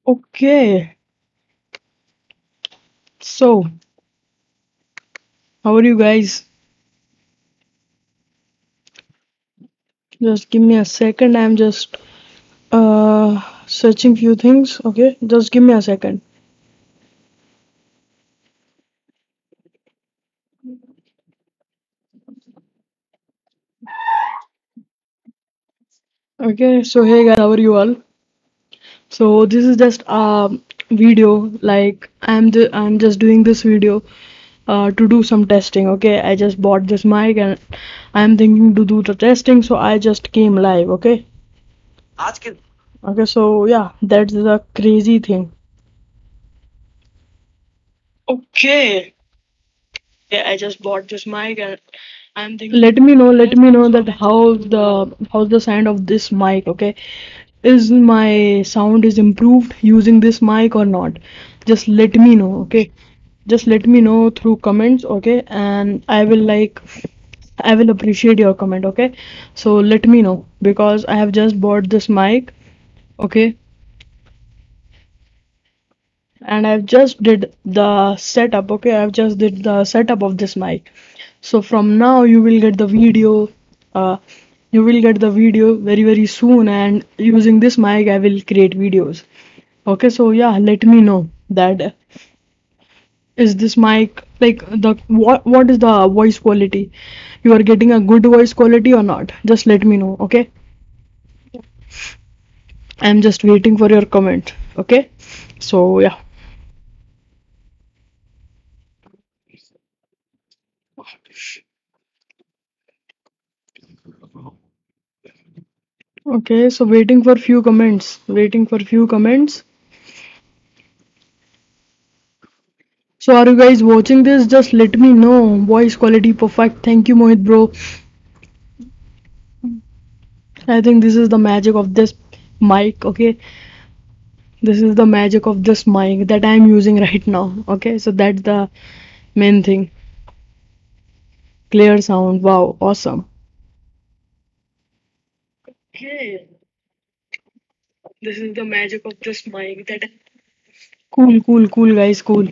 Okay, so how are you guys? Just give me a second. I'm just searching few things. Okay, just give me a second. Okay, so hey guys, how are you all? So this is just a video. Like I'm just doing this video to do some testing. Okay, I just bought this mic and I'm thinking to do the testing. So I just came live. Okay. Okay, so yeah, that's the crazy thing. Okay. Yeah, I just bought this mic and I'm thinking. Let me know that how's the sound of this mic, okay? Is my sound is improved using this mic or not? Just let me know, okay? Just let me know through comments, okay? And I will appreciate your comment, okay? So let me know because I have just bought this mic, okay? And I've just did the setup, okay? I've just did the setup of this mic. So from now you will get the video, uh, you will get the video very soon, and using this mic I will create videos. Okay, so yeah, let me know that is this mic like the what is the voice quality? You are getting a good voice quality or not? Just let me know, okay? I'm just waiting for your comment, okay? So yeah. Okay, so waiting for few comments. Waiting for few comments. So are you guys watching this? Just let me know. Voice quality perfect. Thank you, Mohit bro. I think this is the magic of this mic, okay? This is the magic of this mic that I'm using right now, okay? So that's the main thing. Clear sound. Wow, awesome. Okay, this is the magic of this mic that cool guys, cool.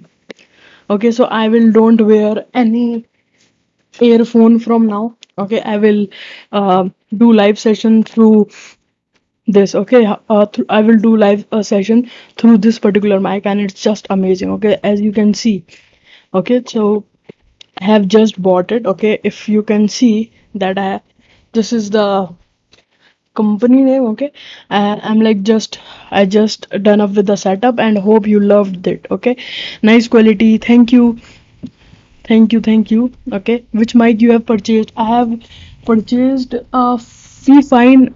Okay, so I will don't wear any earphone from now. Okay, I will do live session through this. Okay, I will do live session through this particular mic, and it's just amazing. Okay, as you can see. Okay, so I have just bought it. Okay, if you can see that this is the company name. Okay, and I'm like I just done up with the setup and hope you loved it. Okay, nice quality. Thank you. Okay, which mic you have purchased? I have purchased a Fifine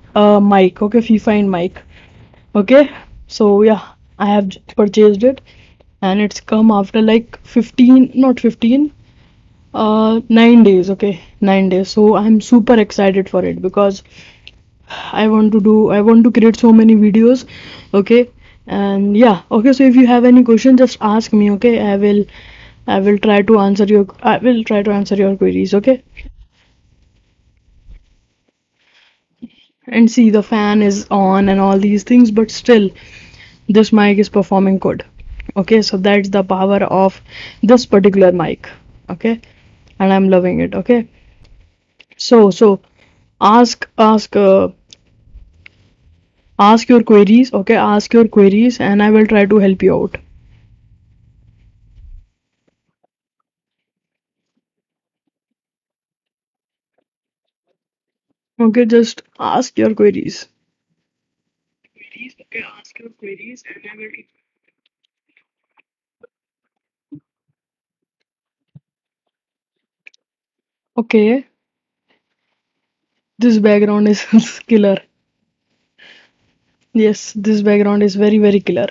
mic. Okay, Fifine mic. Okay, so yeah, I have purchased it, and it's come after like 15, not 15, 9 days. Okay, 9 days. So I'm super excited for it because I want to create so many videos. Okay, and yeah. Okay, so if you have any question, just ask me. Okay, I will try to answer your queries. Okay, and see the fan is on and all these things, but still this mic is performing good. Okay, so that's the power of this particular mic. Okay, and I'm loving it. Okay, so ask your queries. Okay, ask your queries and I will try to help you out. Okay, just ask your queries. Okay, ask your queries and I will. Okay, this background is killer. Yes, this background is very killer.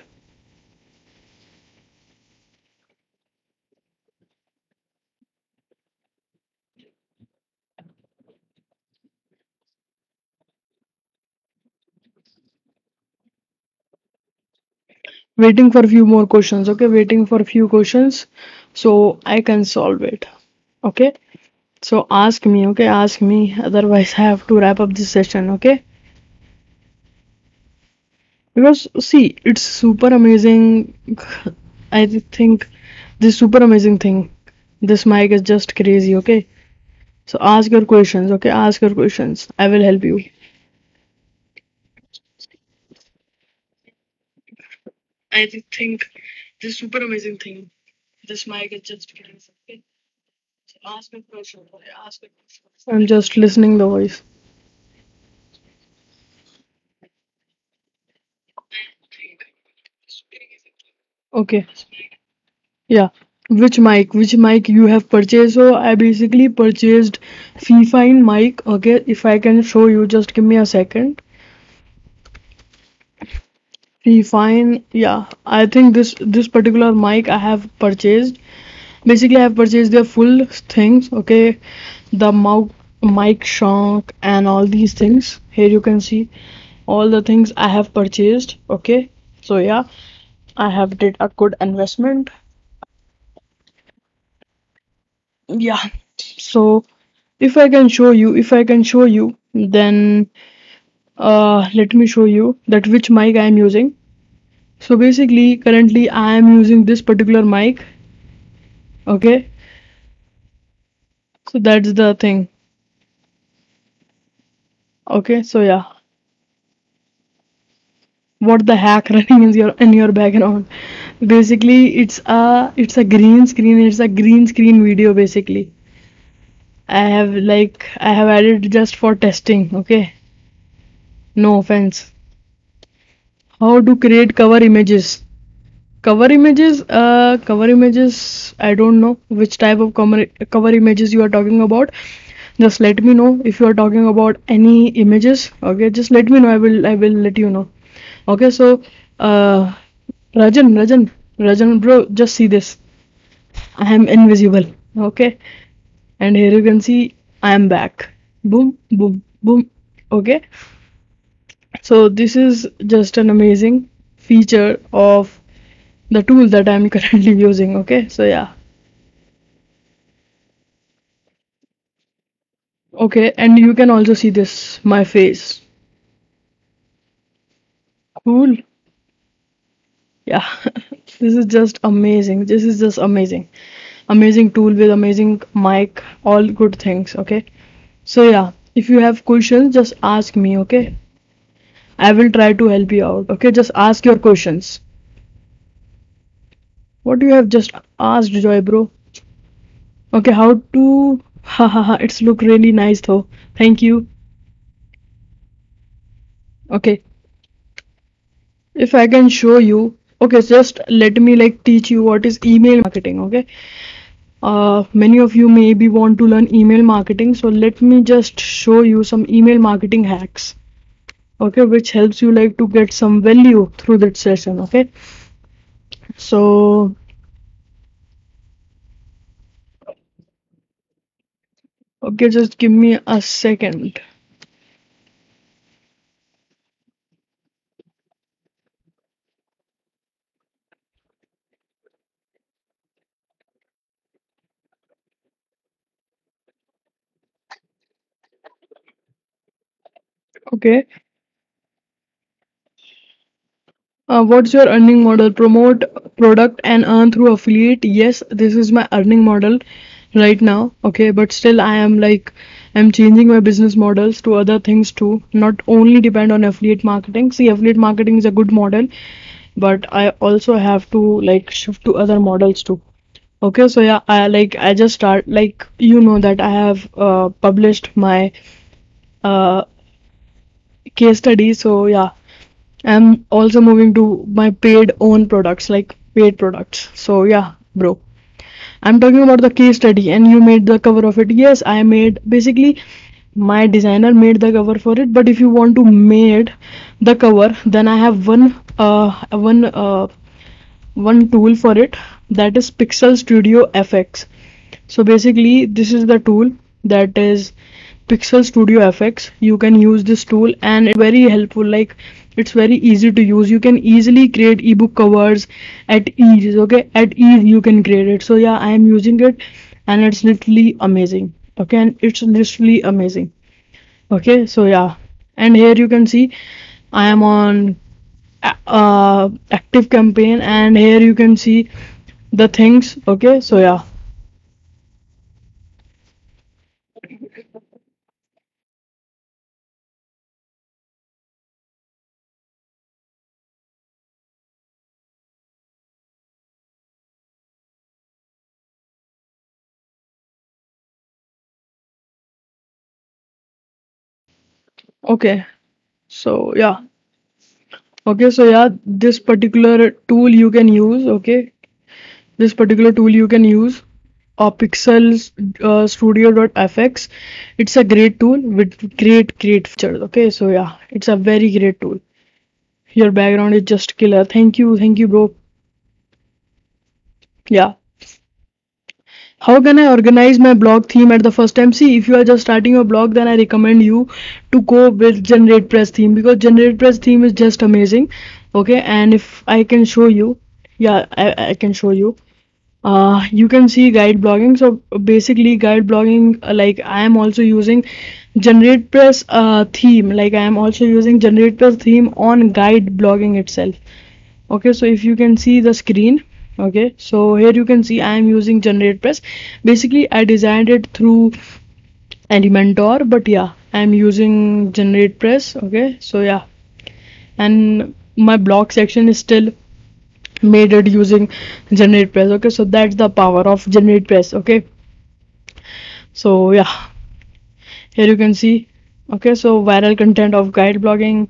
Waiting for few more questions. Okay, waiting for few questions so I can solve it. Okay, so ask me. Okay, ask me. Otherwise, I have to wrap up this session. Okay. Because see, it's super amazing. I think this super amazing thing. This mic is just crazy, okay? So ask your questions, okay? Ask your questions. I will help you. I think this super amazing thing. This mic is just crazy, okay? So ask your questions, okay? Ask your questions. I'm just listening the voice. Okay. Yeah. Which mic? Which mic you have purchased? So I basically purchased Fifine mic. Okay, if I can show you, just give me a second. Fifine, yeah. I think this particular mic I have purchased. Basically, I have purchased their full things. Okay, the mouth, mic shank, and all these things. Here you can see all the things I have purchased. Okay, so yeah, I have did a good investment. Yeah. So if I can show you, then let me show you that which mic I am using. So basically, currently I am using this particular mic. Okay, so that's the thing. Okay, so yeah, what the heck running in your background? Basically, it's a green screen. It's a green screen video. Basically, I have added just for testing. Okay, no offense. How to create cover images, I don't know which type of cover images you are talking about. Just let me know if you are talking about any images. Okay, just let me know. I will let you know. Okay, so uh Rajan bro, just see this. I am invisible. Okay, and here you can see I am back. Boom, boom, boom. Okay, so this is just an amazing feature of the tool that I'm currently using. Okay, so yeah. Okay, and you can also see this, my face. Cool. Yeah, this is just amazing. This is just amazing. Amazing tool with amazing mic, all good things. Okay, so yeah, if you have questions, just ask me. Okay, I will try to help you out. Okay, just ask your questions. What you have just asked, Joy, bro? Okay, how to? Ha ha ha! It's look really nice though. Thank you. Okay, if I can show you. Okay, just let me like teach you what is email marketing. Okay, many of you maybe want to learn email marketing, so let me just show you some email marketing hacks, okay, which helps you like to get some value through that session. Okay, so okay, just give me a second. Okay, what's your earning model? Promote product and earn through affiliate. Yes, this is my earning model right now. Okay, but still I am like I'm changing my business models to other things too. Not only depend on affiliate marketing. See, affiliate marketing is a good model, but I also have to like shift to other models too. Okay, so yeah, I just start like that I have published my uh case study. So yeah, I'm also moving to my paid own products, like paid products. So yeah, bro. I'm talking about the case study and you made the cover of it. Yes, I made basically my designer made the cover for it, but if you want to made the cover, then I have one tool for it, that is Pixel Studio FX. So basically this is the tool, that is Pixel Studio FX. You can use this tool and it's very helpful, like it's very easy to use. You can easily create ebook covers at ease. Okay, at ease you can create it. So yeah, I am using it and it's literally amazing. Okay, and it's literally amazing. Okay, so yeah, and here you can see I am on active campaign, and here you can see the things. Okay, so yeah. Okay, so yeah. Okay, so yeah, this particular tool you can use. Okay, this particular tool you can use, Pixels Studio.fx. It's a great tool with great features. Okay, so yeah, it's a very great tool. Your background is just killer. Thank you, bro. Yeah. How can I organize my blog theme at the first time? See, if you are just starting your blog, then I recommend you to go with GeneratePress theme, because GeneratePress theme is just amazing. Okay, and if I can show you, yeah, I can show you. You can see guide blogging. So basically, guide blogging, like I am also using GeneratePress theme. Like I am also using GeneratePress theme on guide blogging itself. Okay, so if you can see the screen, okay, so here you can see I am using GeneratePress. Basically, I designed it through Elementor, but yeah, I am using GeneratePress. Okay, so yeah, and my blog section is still made it using GeneratePress. Okay, so that's the power of GeneratePress. Okay, so yeah, here you can see. Okay, so viral content of guide blogging.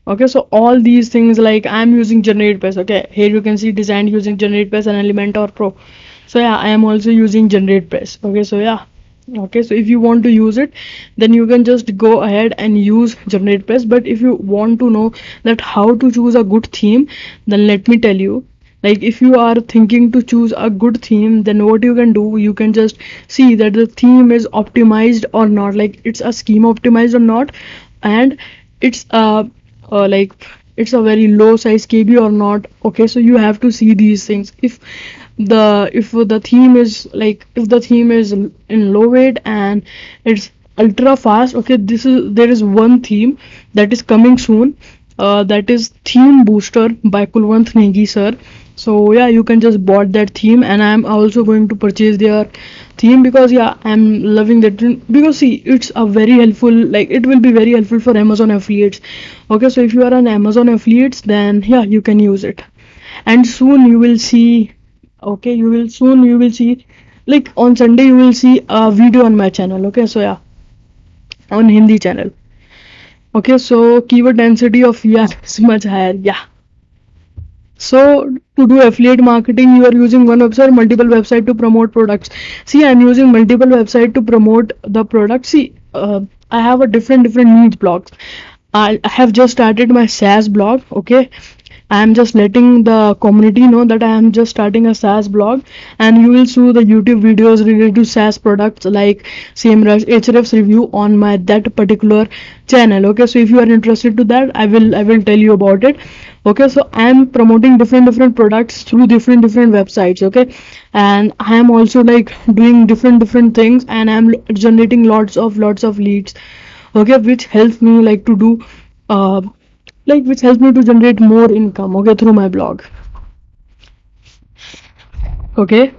Okay, so all these things, like I'm using GeneratePress. Okay, here you can see designed using GeneratePress and Elementor Pro. So yeah, I am also using GeneratePress. Okay, so yeah. Okay, so if you want to use it, then you can just go ahead and use GeneratePress. But if you want to know that how to choose a good theme, then let me tell you. Like if you are thinking to choose a good theme, then what you can do, you can just see that the theme is optimized or not, like it's a scheme optimized or not, and it's like it's a very low size KB or not. Okay, so you have to see these things. If the theme is like, if the theme is in low weight and it's ultra fast, okay, there is one theme that is coming soon, that is Theme Booster by Kulwant Negi sir. So yeah, you can just bought that theme, and I'm also going to purchase their theme, because yeah, I'm loving that, because see, it's a very helpful, like it will be very helpful for Amazon affiliates. Okay, so if you are an Amazon affiliates, then yeah, you can use it. And soon you will see, okay, you will see, like on Sunday you will see a video on my channel. Okay, so yeah, on Hindi channel. Okay, so keyword density of yeah is much higher. Yeah. So to do affiliate marketing, you are using one website, multiple website to promote products. See, I'm using multiple website to promote the product. See, I have a different niche blogs. I have just started my SaaS blog. Okay, I am just letting the community know that I am just starting a SaaS blog, and you will see the YouTube videos related to SaaS products like SEMrush, Ahrefs review on my that particular channel. Okay, so if you are interested to that, I will tell you about it. Okay, so I am promoting different products through different websites. Okay, and I am also like doing different things, and I am generating lots of leads. Okay, which helps me like to do uh which helps me to generate more income, okay, through my blog. Okay,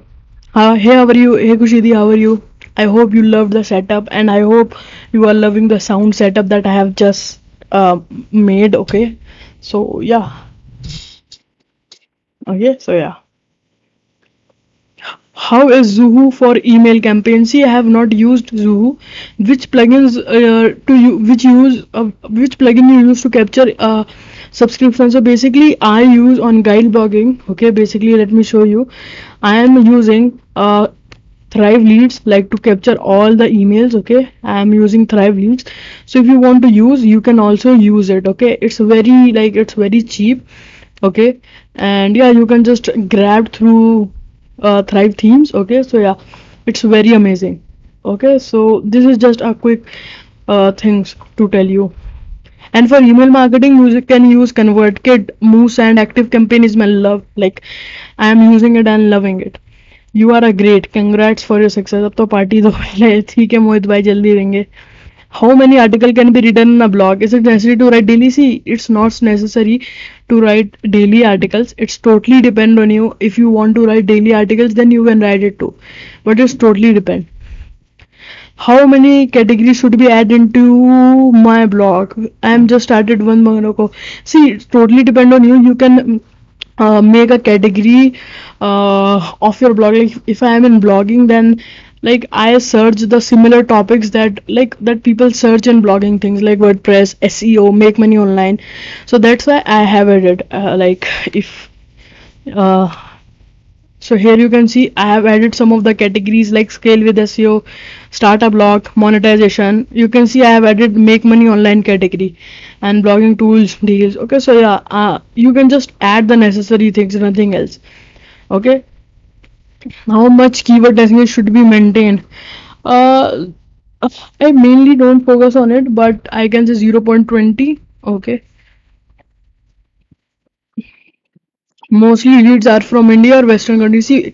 hey, how are you? Hey Kushidi, how are you? I hope you loved the setup, and I hope you are loving the sound setup that I have just made. Okay, so yeah. Okay, so yeah, how is Zuhu for email campaign? See, I have not used Zuhu. Which plugins to you? Which plugin you use to capture subscription? So basically, I use on guide blogging. Okay, basically, let me show you. I am using Thrive Leads, like to capture all the emails. Okay, I am using Thrive Leads. So if you want to use, you can also use it. Okay, it's very cheap. Okay, and yeah, you can just grab through Thrive themes. Okay, so yeah, it's very amazing. Okay, so this is just a quick things to tell you. And for email marketing, you can use ConvertKit, Moose, and Active Campaign is my love. Like I am using it and loving it. You are a great. Congrats for your success. अब तो party दो पहले, ठीक है मोहित भाई, जल्दी देंगे. How many article can be written in a blog? Is it necessary to write daily? See, it's not necessary to write daily articles. It's totally depend on you. If you want to write daily articles, then you can write it too, but it's totally depend. How many categories should be added into my blog? I am just started 1 month ago. See, it totally depend on you. You can make a category of your blog. Like if I am in blogging, then like I search the similar topics that like that people search in blogging, things like WordPress, SEO, make money online. So that's why I have added like if uh, so here you can see I have added some of the categories like scale with SEO, start a blog, monetization. You can see I have added make money online category and blogging tools, deals. Okay, so yeah, you can just add the necessary things, nothing else. Okay, how much keyword designation should be maintained? Uh, I mainly don't focus on it, but I can say 0.20. Okay, mostly leads are from India or Western countries. See,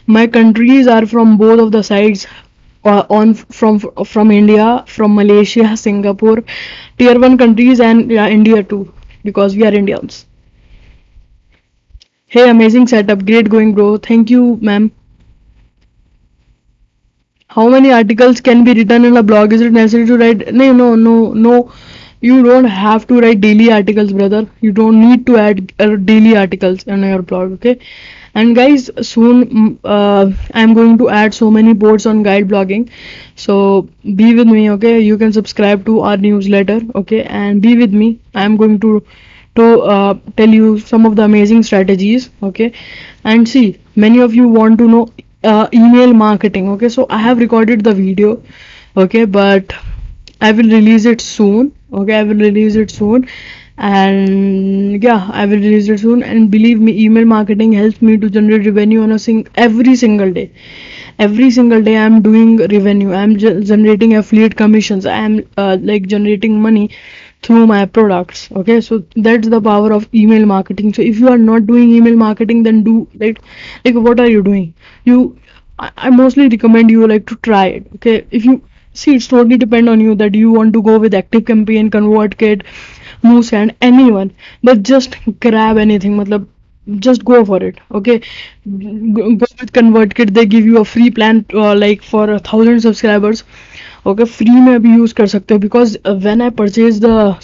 my countries are from both of the sides. On from India, from Malaysia, Singapore, tier one countries, and yeah, India too, because we are Indians. Hey, amazing setup, great going, bro. Thank you, ma'am. How many articles can be written in a blog? Is it necessary to write? No, no, no, no. You don't have to write daily articles, brother. You don't need to add daily articles in your blog, okay? And guys, soon I'm going to add so many boards on guide blogging. So be with me, okay? You can subscribe to our newsletter, okay? And be with me. I'm going to tell you some of the amazing strategies, okay? And see, many of you want to know email marketing, okay? So I have recorded the video, okay? But I will release it soon, okay? I will release it soon, and yeah, I will release it soon. And believe me, email marketing helps me to generate revenue on a every single day. Every single day I'm doing revenue. I'm generating affiliate commissions. I'm like generating money through my products. Okay, so that's the power of email marketing. So if you are not doing email marketing, then do like what are you doing? I mostly recommend you like to try it. Okay, if you see, it's totally depend on you that you want to go with active campaign, ConvertKit, Moose and anyone, but just grab anything. Matlab, just go for it. Okay, go with ConvertKit. They give you a free plan like for 1,000 subscribers. Okay, free में भी use कर सकते हो because when I purchased the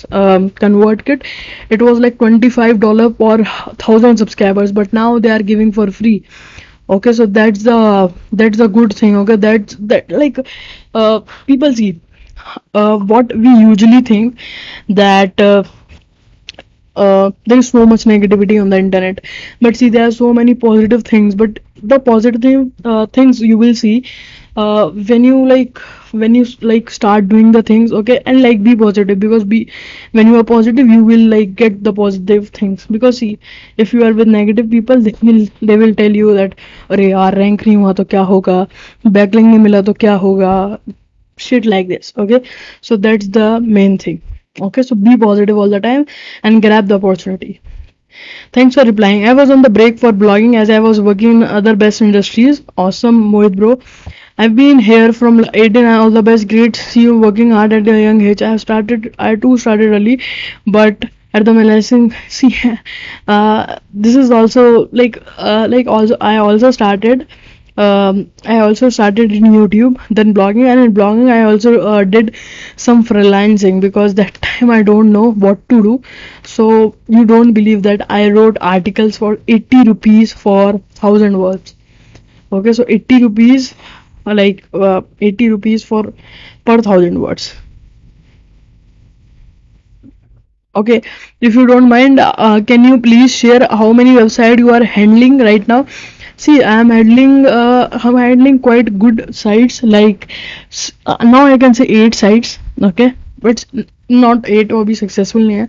ConvertKit, it was like $25 per 1,000 subscribers, but now they are giving for free. Okay, so that's the good thing. Okay, that's that like people see what we usually think that there is so much negativity on the internet, but see there are so many positive things. But the positive things you will see when you like start doing the things, okay, and like be positive, because be when you are positive you will like get the positive things. Because see, if you are with negative people, they will tell you that अरे यार rank नहीं हुआ तो क्या होगा, backlink नहीं मिला तो क्या होगा, shit like this. Okay, so that's the main thing. Okay, so be positive all the time and grab the opportunity. Thanks for replying. I was on the break for blogging as I was working in other best industries. Awesome, Mohit bro. I've been here from 18. All the best. Great to see you working hard at a young age. I too started early, but at the millennium, see, this is also like also I also started. I also started in YouTube, then blogging, and in blogging I also did some freelancing because that time I don't know what to do. So you don't believe that I wrote articles for 80 rupees for 1,000 words. Okay, so 80 rupees, 80 rupees for per 1,000 words. Okay, if you don't mind, can you please share how many website you are handling right now? See, I'm handling quite good sites. Like now, I can say 8 sites. Okay, but not eight or be successful nahi hai.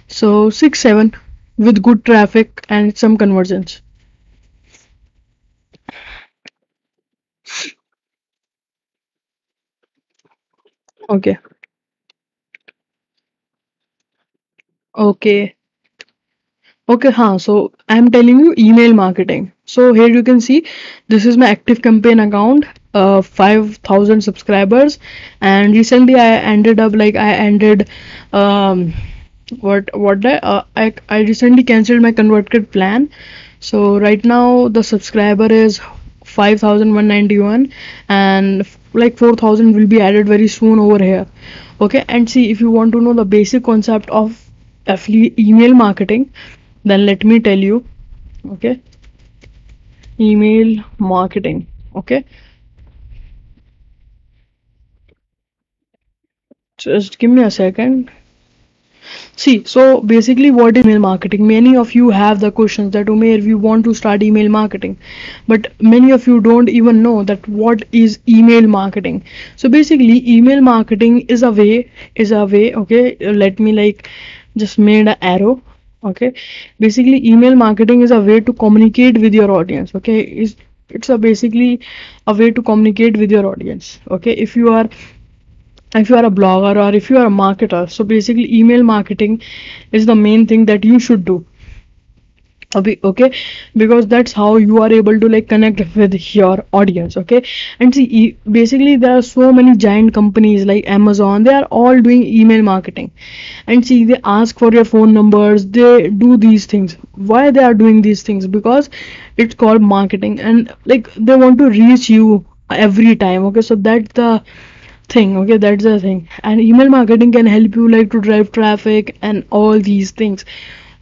So 6, 7 with good traffic and some conversions. Okay, okay, okay. Huh. So I'm telling you email marketing. So here you can see this is my active campaign account. 5,000 subscribers, and recently I ended um I recently cancelled my converted plan. So right now the subscriber is 5,191, and like 4,000 will be added very soon over here. Okay, and see, if you want to know the basic concept of affiliate email marketing, then let me tell you. Okay, email marketing. Okay, just give me a second. See, so basically, what is email marketing? Many of you have the questions that Umair, we want to start email marketing, but many of you don't even know that what is email marketing. So basically, email marketing is a way. Okay, let me like just made an arrow. Okay, basically, email marketing is a way to communicate with your audience. Okay, it's a basically a way to communicate with your audience. Okay, if you are a blogger or if you are a marketer, so basically email marketing is the main thing that you should do. Okay, because that's how you are able to like connect with your audience. Okay, and see, basically there are so many giant companies like Amazon, they are all doing email marketing. And see, they ask for your phone numbers, they do these things. Why they are doing these things? Because it's called marketing, and like they want to reach you every time. Okay, so that's the thing. Okay, that's the thing. And email marketing can help you like to drive traffic and all these things.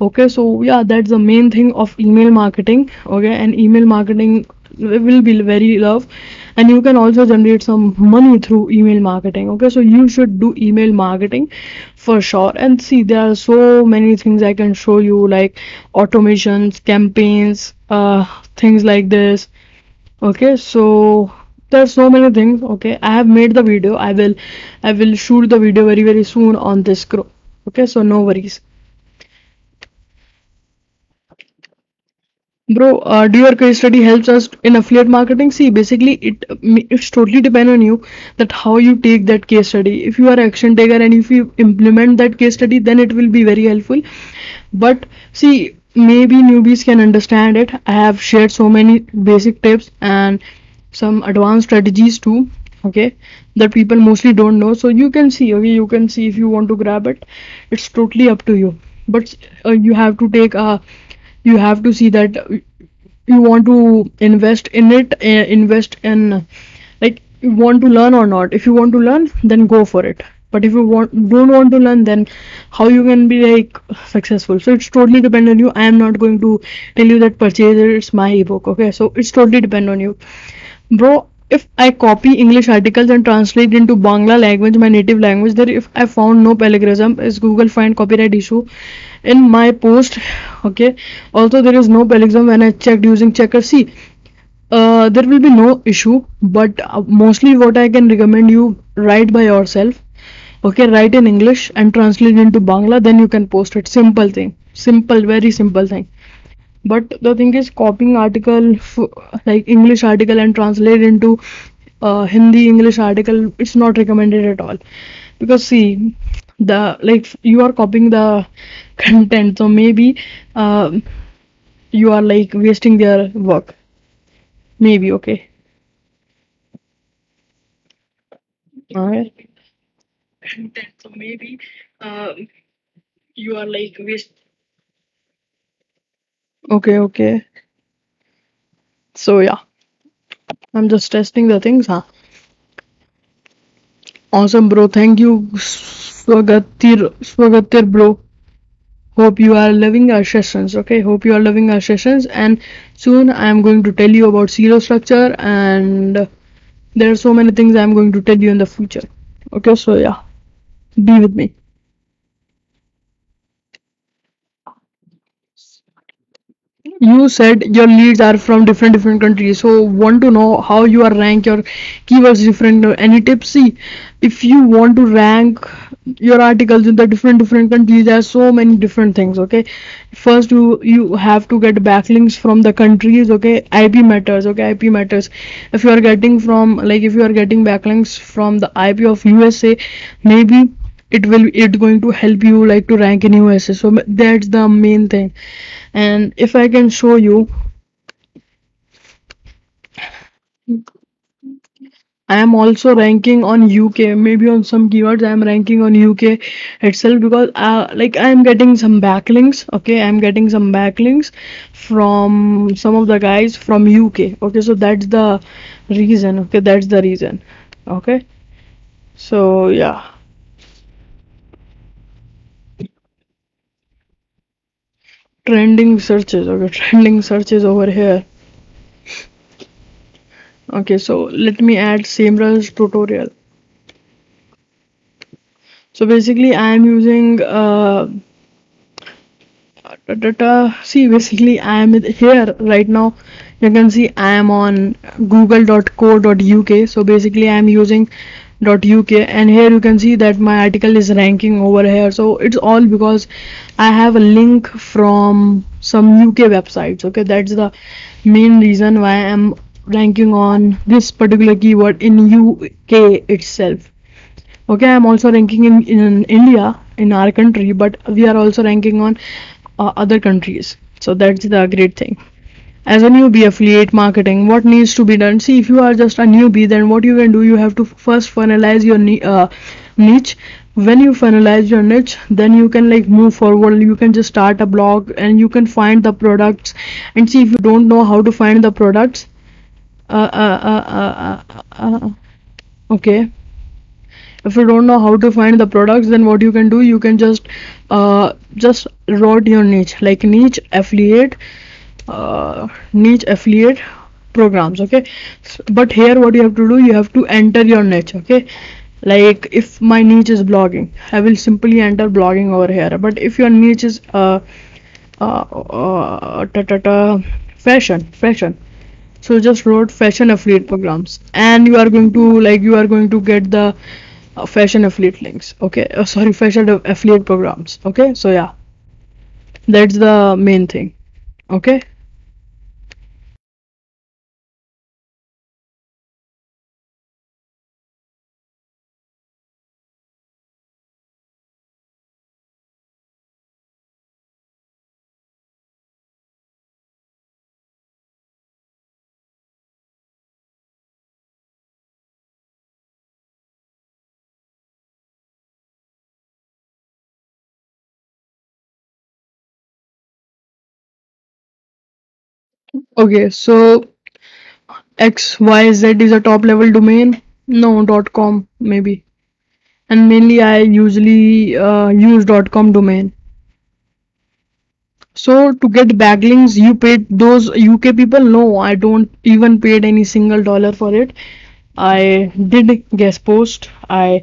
Okay, so yeah, that's the main thing of email marketing. Okay, and email marketing will be very love, and you can also generate some money through email marketing. Okay, so you should do email marketing for sure. And see, there are so many things I can show you, like automations, campaigns, things like this. Okay, so there's so many things. Okay, I have made the video. I will shoot the video very soon on this group. Okay, so no worries. Bro, do your case study helps us in affiliate marketing? See, basically, it's totally depend on you that how you take that case study. If you are action taker and if you implement that case study, then it will be very helpful. But see, maybe newbies can understand it. I have shared so many basic tips and some advanced strategies too. Okay, that people mostly don't know. So you can see. Okay, you can see if you want to grab it. It's totally up to you. But you have to see that you want to invest in it, invest in, like, you want to learn or not. If you want to learn, then go for it. But if you don't want to learn, then how you can be like successful? So it's totally depend on you. I am not going to tell you that purchase it, it's my ebook. Okay, so it's totally depend on you. Bro, if I copy English articles and translate into Bangla language, my native language, there if I found no plagiarism, is Google find copyright issue in my post? Okay. Also, there is no plagiarism when I checked using checker. See, there will be no issue, but mostly what I can recommend you, write by yourself. Okay, write in English and translate into Bangla, then you can post it. Simple thing. Simple, very simple thing. But the thing is, copying article like English article and translate into Hindi English article, it's not recommended at all. Because see, the like you are copying the content, so maybe uh, you are like wasting their work. Maybe. Okay. Alright. Content, so maybe uh, you are like waste. Okay, okay. So yeah, I'm just testing the things, huh? Awesome, bro. Thank you, Swagatir, bro. Hope you are loving our sessions. Okay, hope you are loving our sessions. And soon I am going to tell you about zero structure, and there are so many things I'm going to tell you in the future. Okay, so yeah, be with me. You said your leads are from different countries, so want to know how you are rank your keywords different. Any tips? See, if you want to rank your articles in the different countries, there are so many different things. Okay, first you have to get backlinks from the countries. Okay, IP matters. Okay, IP matters. If you are getting from, like, if you are getting backlinks from the IP of USA, maybe it's going to help you like to rank in USA. So that's the main thing. And if I can show you, I am also ranking on UK. Maybe on some keywords I am ranking on UK itself because like I am getting some backlinks. Okay, I am getting some backlinks from some of the guys from UK. Okay, so that's the reason. Okay, that's the reason. Okay, so yeah, trending searches. Okay, trending searches over here. Okay, so let me add SEMrush tutorial. So basically, I am using see, basically, I am here right now. You can see I am on google.co.uk. So basically, I am using .uk, and here you can see that my article is ranking over here. So it's all because I have a link from some UK websites. Okay, that's the main reason why I'm ranking on this particular keyword in UK itself. Okay, I'm also ranking in India, in our country, but we are also ranking on other countries. So that's the great thing. As a newbie, affiliate marketing, what needs to be done? See, if you are just a newbie, then what you can do, you have to first finalize your niche. When you finalize your niche, then you can like move forward. You can just start a blog and you can find the products. And see, if you don't know how to find the products, uh, uh, uh, uh, uh, okay, if you don't know how to find the products, then what you can do, you can just write your niche, like niche affiliate programs. Okay, but here what you have to do, you have to enter your niche. Okay, like if my niche is blogging, I will simply enter blogging over here. But if your niche is fashion, so just wrote fashion affiliate programs, and you are going to get the fashion affiliate links. Okay, sorry, fashion affiliate programs. Okay, so yeah, that's the main thing. Okay, okay, so XYZ is a top level domain. No, .com maybe, and mainly I usually use .com domain. So to get backlinks, you paid those UK people? No, I don't even paid any single dollar for it. I did guest post. I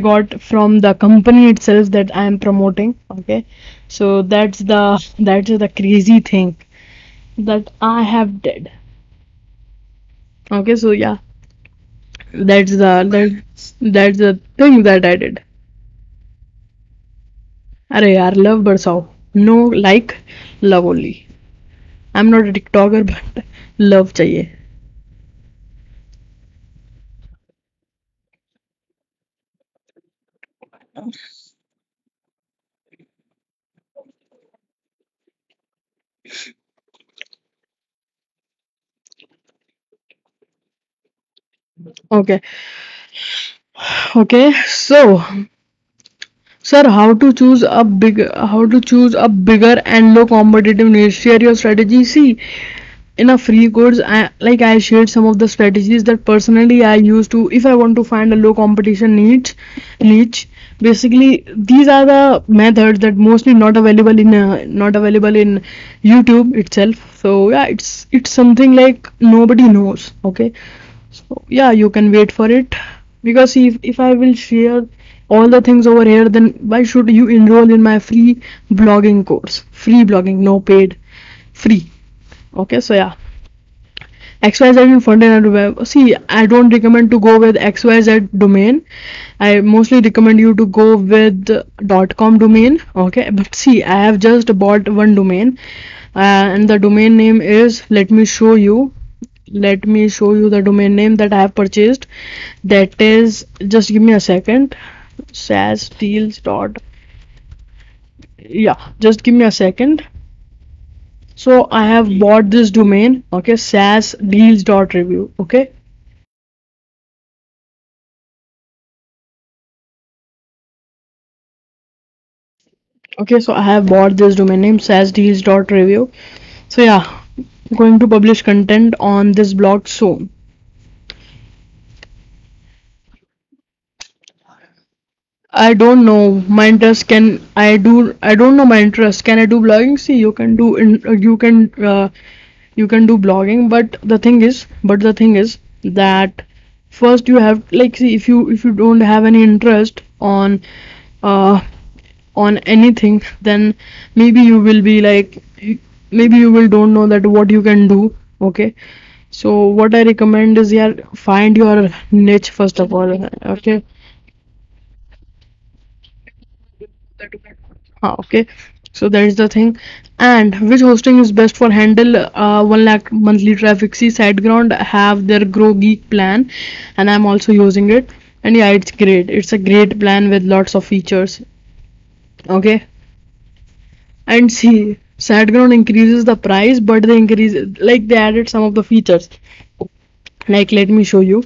got from the company itself that I am promoting. Okay, so that's the crazy thing that I have did. Okay, so yeah, that's the thing that I did. अरे यार love बरसाओ. No like, love only. I'm not a TikToker but love चाहिए. Okay, okay. So sir, how to choose a bigger and low competitive niche? Share your strategy. See, in a free course, I shared some of the strategies that personally I use to if I want to find a low competition niche. Basically, these are the methods that mostly not available in YouTube itself. So yeah, it's something like nobody knows. Okay, so yeah, you can wait for it because if I will share all the things over here, then why should you enroll in my free blogging course? Free blogging, no paid, free. Okay, so yeah, XYZ in front end web. See, I don't recommend to go with XYZ domain. I mostly recommend you to go with .com domain. Okay, but see, I have just bought one domain, and the domain name is. Let me show you. Let me show you the domain name that I have purchased. That is, just give me a second. SAS deals dot. Yeah, just give me a second. So I have bought this domain. Okay, SAS deals dot review. Okay, Okay, so I have bought this domain name sasdeals.review. So yeah, going to publish content on this blog soon. I don't know my interest. Can I do? I don't know my interest. Can I do blogging? See, you can do you can do blogging, but the thing is that first you have like see if you don't have any interest uh on anything, then maybe you will be like maybe you will don't know that what you can do. Okay, so what I recommend is yeah, find your niche first of all. Okay. Okay, so that is the thing. And which hosting is best for handle 1 lakh monthly traffic? See, SiteGround have their Grow Geek plan, and I'm also using it. And yeah, it's great. It's a great plan with lots of features. Okay, and see, SiteGround increases the price, but they increase like they added some of the features. Like let me show you.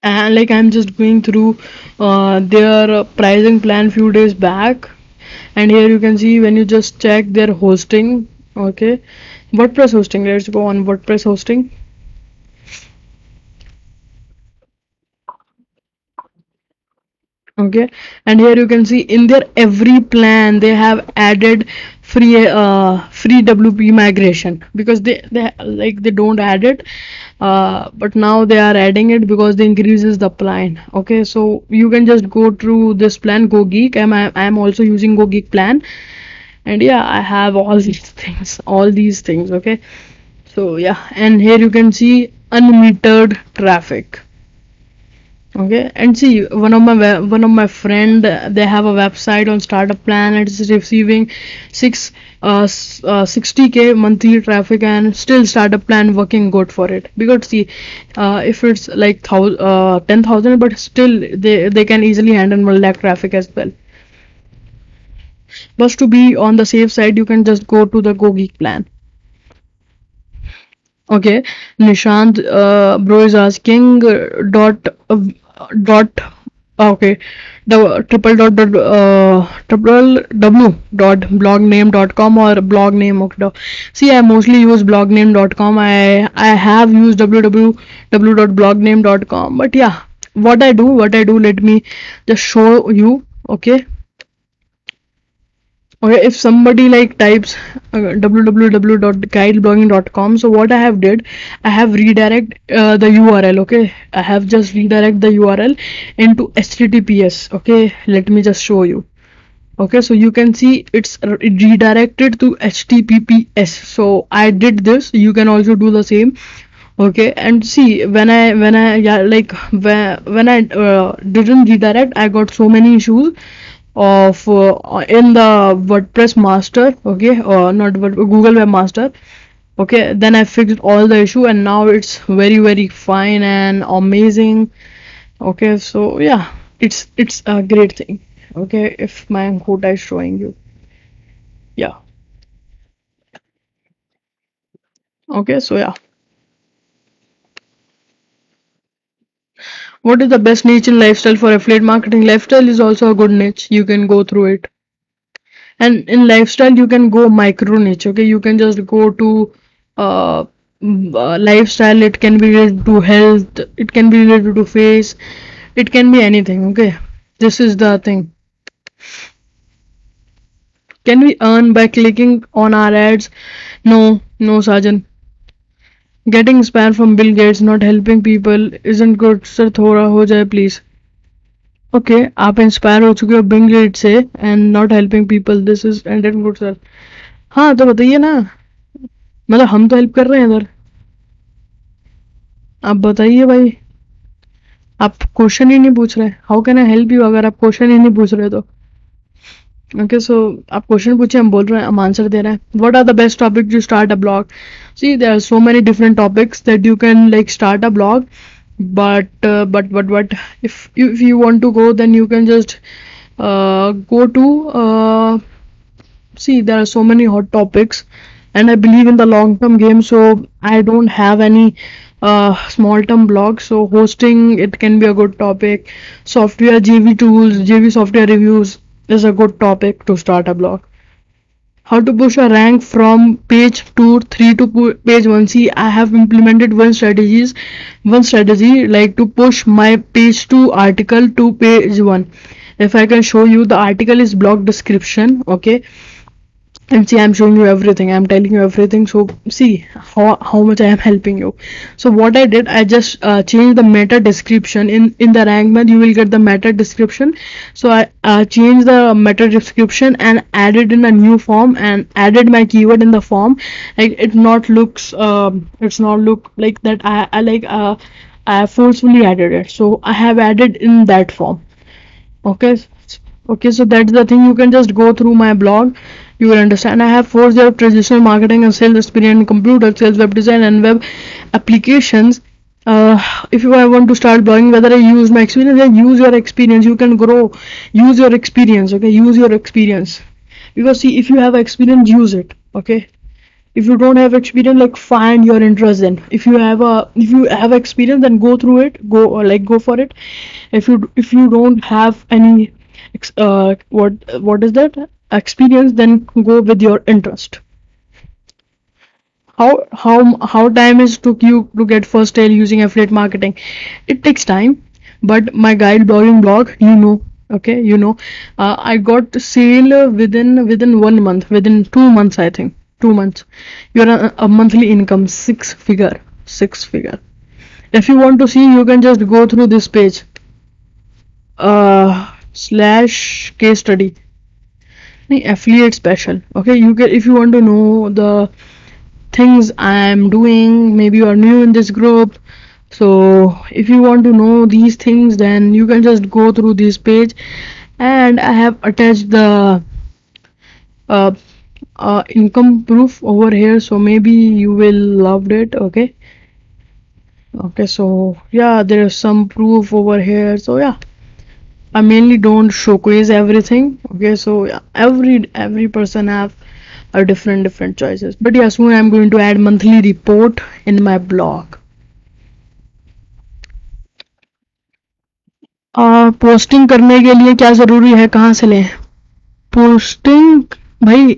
And like I'm just going through their pricing plan few days back, and here you can see when you just check their hosting. Okay, WordPress hosting, let's go on WordPress hosting. Okay, and here you can see in their every plan they have added free WP migration, because they like they don't add it, but now they are adding it because they increases the plan. Okay, so you can just go through this plan, Go Geek. I'm also using Go Geek plan, and yeah, I have all these things. Okay, so yeah, and here you can see unmetered traffic. Okay, and see one of my friend, they have a website on Startup Plan and it's receiving 60K monthly traffic, and still Startup Plan working good for it, because see, if it's like 10,000, but still they can easily handle 1 lakh traffic as well. But to be on the safe side, you can just go to the Go Geek plan. Okay, Nishant, bro is asking dot okay, the triple w dot blogname.com or blogname. Okay, see, I mostly use blogname.com. I have used www.blogname.com, but yeah, what I do, let me just show you. Okay, okay, if somebody like types www.guideblogging.com, so what I have did, I have redirect the URL. Okay, I have just redirect the URL into HTTPS. Okay, let me just show you. Okay, so you can see it's redirected to HTTPS. So I did this. You can also do the same. Okay, and see, when I yeah, like when I didn't redirect, I got so many issues of in the WordPress master. Okay, or not Google Webmaster. Okay, then I fixed all the issue, and now it's very fine and amazing. Okay, so yeah, it's a great thing. Okay, if my quota is showing you. Yeah. Okay, so yeah, what is the best niche in lifestyle for affiliate marketing? Lifestyle is also a good niche. You can go through it. And in lifestyle you can go micro niche. Okay, you can just go to uh, lifestyle. It can be related to health, it can be related to face, it can be anything. Okay, this is the thing. Can we earn by clicking on our ads? No, Sajan. Getting inspired from Bill Gates, not helping people isn't good. Sir, थोड़ा हो जाए please. Okay, आप inspire हो चुके हो Bill Gates से and not helping people, this is and good sir. हाँ, तो बताइए ना, मतलब हम तो हेल्प कर रहे हैं इधर. आप बताइए भाई, आप क्वेश्चन ही नहीं पूछ रहे. How can I help you अगर आप क्वेश्चन ही नहीं पूछ रहे तो. ओके, सो आप क्वेश्चन पूछे, हम बोल रहे हैं, हम आंसर दे रहे हैं. What are the best topic to start a blog? See, there are so many different topics that you can like start a blog, but if you want to go, then you can just go to see, there are so many hot topics, and I believe in the long term game, so I don't have any small term blog. So hosting, it can be a good topic. Software, JV tools, JV software reviews is a good topic to start a blog. How to push a rank from page 2 3 to page 1. See, I have implemented one strategy like to push my page 2 article to page 1. If I can show you, the article is blog description, okay, and see, I'm showing you everything, I'm telling you everything. So see how much I am helping you. So what I did, I just changed the meta description. In the rank math you will get the meta description. So I changed the meta description and added in a new form and added my keyword in the form. Like it's not look like that I forcefully added it. So I have added in that form. Okay. Okay, so that's the thing. You can just go through my blog. You will understand. I have 4 years of traditional marketing and sales experience in computer sales, web design, and web applications. If you want to start blogging, whether I use my experience, then use your experience. You can grow. Use your experience. Okay, use your experience. Because see, if you have experience, use it. Okay. If you don't have experience, like find your interest. Then if you have experience, then go through it. Go for it. If you don't have any what is that experience, then go with your interest. How time is took you to get first sale using affiliate marketing? It takes time, but my guide blogging blog, okay, I got the sale within 1 month, within 2 months, I think 2 months. You're a monthly income, six figure. If you want to see, you can just go through this page, slash case study. Affiliate special. Okay, you get, if you want to know the things I'm doing, maybe you are new in this group, so if you want to know these things, then you can just go through this page, and I have attached the uh, income proof over here, so maybe you will loved it. Okay, so yeah, there is some proof over here. So yeah, I mainly don't showcase everything. Okay, so yeah, every person have a different choices. But yeah, soon I'm going to add monthly report in my blog. Posting करने के लिए क्या जरूरी है, कहाँ से लें posting? भाई,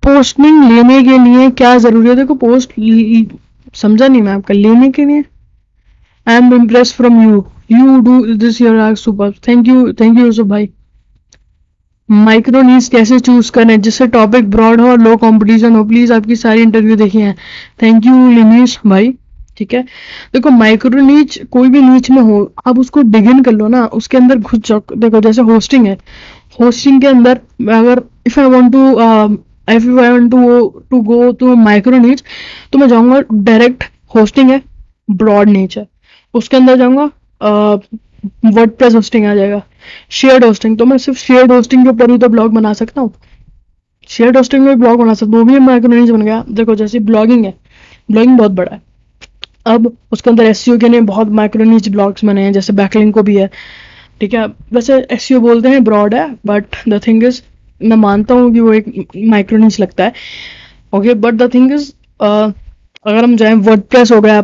पोस्टिंग लेने के लिए क्या जरूरी है? देखो, समझा नहीं मैं आपका, लेने के लिए I am impressed from you do this your super, thank you Yusuf भाई। माइक्रो नीच कैसे चूज करें जिससे टॉपिक ब्रॉड हो और लो कंपटीशन हो? प्लीज आपकी सारी इंटरव्यू देखी है, थैंक यू लिनीश भाई। ठीक है, देखो, माइक्रो नीच कोई भी नीच में हो, आप उसको डिगिन कर लो ना, उसके अंदर घुस जाओ। देखो, जैसे होस्टिंग है, होस्टिंग के अंदर अगर if I want to go to micro niche, तो मैं जाऊंगा डायरेक्ट, होस्टिंग है, ब्रॉड नीच है, उसके अंदर जाऊंगा, वर्डप्रेस होस्टिंग आ जाएगा, शेयर्ड होस्टिंग, तो मैं सिर्फ शेयर्ड होस्टिंग के ऊपर ही तो ब्लॉग बना सकता हूँ, शेयर्ड होस्टिंग में ब्लॉग बना सकता हूँ, वो भी माइक्रो नीच बन गया। देखो, जैसे ब्लॉगिंग है, ब्लॉगिंग बहुत बड़ा है, अब उसके अंदर एसईओ के लिए बहुत माइक्रो नीच ब्लॉग्स बने हैं, जैसे बैकलिंक को भी है। ठीक है, वैसे एसईओ बोलते हैं ब्रॉड है, बट द थिंग इज, मैं मानता हूँ कि वो एक माइक्रो नीच लगता है। Okay, but the thing is, अगर हम जाएं, वर्डप्रेस हो गया,